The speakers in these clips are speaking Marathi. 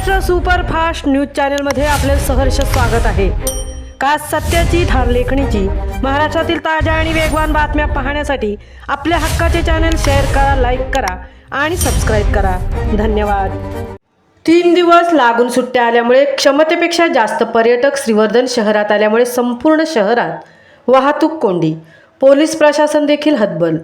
महाराष्ट्र सुपरफास्ट न्यूज चॅनलमध्ये आपले सहर्ष स्वागत आहे। खास सत्याची ठार लेखणीची महाराष्ट्रातील ताज्या आणि वेगवान बातम्या पाहण्यासाठी आपल्या हक्काचे चॅनल शेअर करा, लाईक करा आणि सबस्क्राइब करा। धन्यवाद। 3 दिवस लागून सुट्ट्या आल्यामुळे क्षमतेपेक्षा जास्त पर्यटक श्रीवर्धन शहरात आल्यामुळे संपूर्ण शहरात वाहतूक कोंडी, पोलीस प्रशासन देखील हतबल।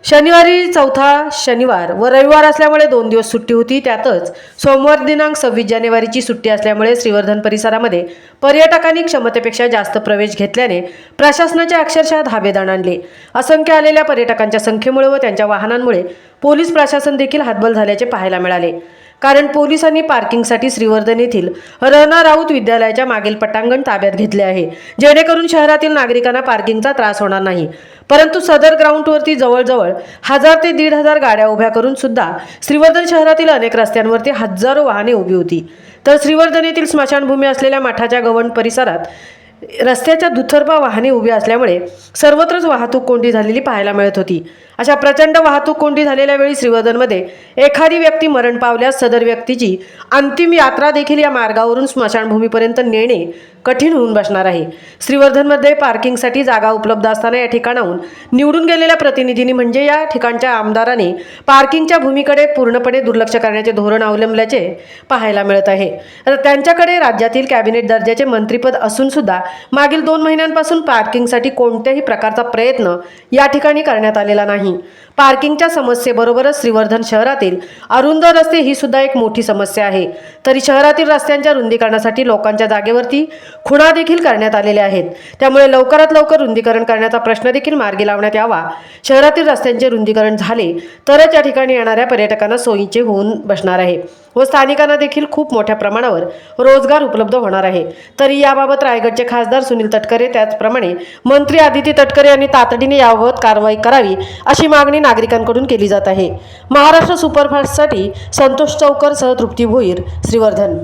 शनिवारी चौथा शनिवार व रविवार असल्यामुळे 2 दिवस सुट्टी होती। त्यातच सोमवार दिनांक 26 जानेवारीची सुट्टी असल्यामुळे श्रीवर्धन परिसरामध्ये पर्यटकांनी क्षमतेपेक्षा जास्त प्रवेश घेतल्याने प्रशासनाचे अक्षरशः धाबेदाण आणले। असंख्य आलेल्या पर्यटकांच्या संख्येमुळे व त्यांच्या वाहनांमुळे पोलीस प्रशासन देखील हतबल झाल्याचे पाहायला मिळाले। कारण पोलिसांनी पार्किंगसाठी श्रीवर्धन येथील रहना राऊत विद्यालयाच्या मागील पटांगण ताब्यात घेतले आहे, जेणेकरून शहरातील नागरिकांना पार्किंगचा त्रास होणार नाही। परंतु सदर ग्राउंडवरती जवळजवळ 1000 ते 1500 गाड्या उभ्या करून सुद्धा श्रीवर्धन शहरातील अनेक रस्त्यांवरती हजारो वाहने उभी होती। तर श्रीवर्धन येथील स्मशानभूमी असलेल्या मठाच्या गवंड परिसरात रस्त्याच्या दुतर्फा वाहने उभी असल्यामुळे सर्वत्रच वाहतूक कोंडी झालेली पाहायला मिळत होती। अशा प्रचंड वाहतूक कोंडी झालेल्या वेळी श्रीवर्धनमध्ये एखादी व्यक्ती मरण पावल्यास सदर व्यक्तीची अंतिम यात्रा देखील या मार्गावरून स्मशानभूमीपर्यंत नेणे कठीण होऊन बसणार आहे। श्रीवर्धनमध्ये पार्किंगसाठी जागा उपलब्ध असताना या ठिकाणाहून निवडून गेलेल्या प्रतिनिधींनी म्हणजे या ठिकाणच्या आमदारांनी पार्किंगच्या भूमीकडे पूर्णपणे दुर्लक्ष करण्याचे धोरण अवलंबल्याचे पाहायला मिळत आहे। त्यांच्याकडे राज्यातील कॅबिनेट दर्जाचे मंत्रिपद असून सुद्धा मागील 2 महिन्यांपासून पार्किंगसाठी कोणत्याही प्रकारचा प्रयत्न या ठिकाणी करण्यात आलेला नाही। पार्किंगच्या समस्येबरोबरच श्रीवर्धन शहरातील अरुंद रस्ते ही सुद्धा एक मोठी समस्या आहे। तरी शहरातील रस्त्यांच्या रुंदीकरणासाठी लोकांच्या जागेवरती खुणा देखील करण्यात आलेल्या आहेत। त्यामुळे लवकरात लवकर रुंदीकरण करण्याचा प्रश्न देखील मार्गी लावण्यात यावा। शहरातील रस्त्यांचे रुंदीकरण झाले तरच या ठिकाणी येणाऱ्या पर्यटकांना सोयीचे होऊन बसणार आहे व स्थानिकांना देखील खूप मोठ्या प्रमाणावर रोजगार उपलब्ध होणार आहे। तरी याबाबत रायगडचे खासदार सुनील तटकरे त्याचप्रमाणे मंत्री आदिती तटकरे यांनी तातडीने याबाबत कारवाई करावी अशी मागणी नागरिकांकडून केली जात आहे। महाराष्ट्र सुपरफास्टसाठी संतोष चौकर सह तृप्ती भोईर, श्रीवर्धन।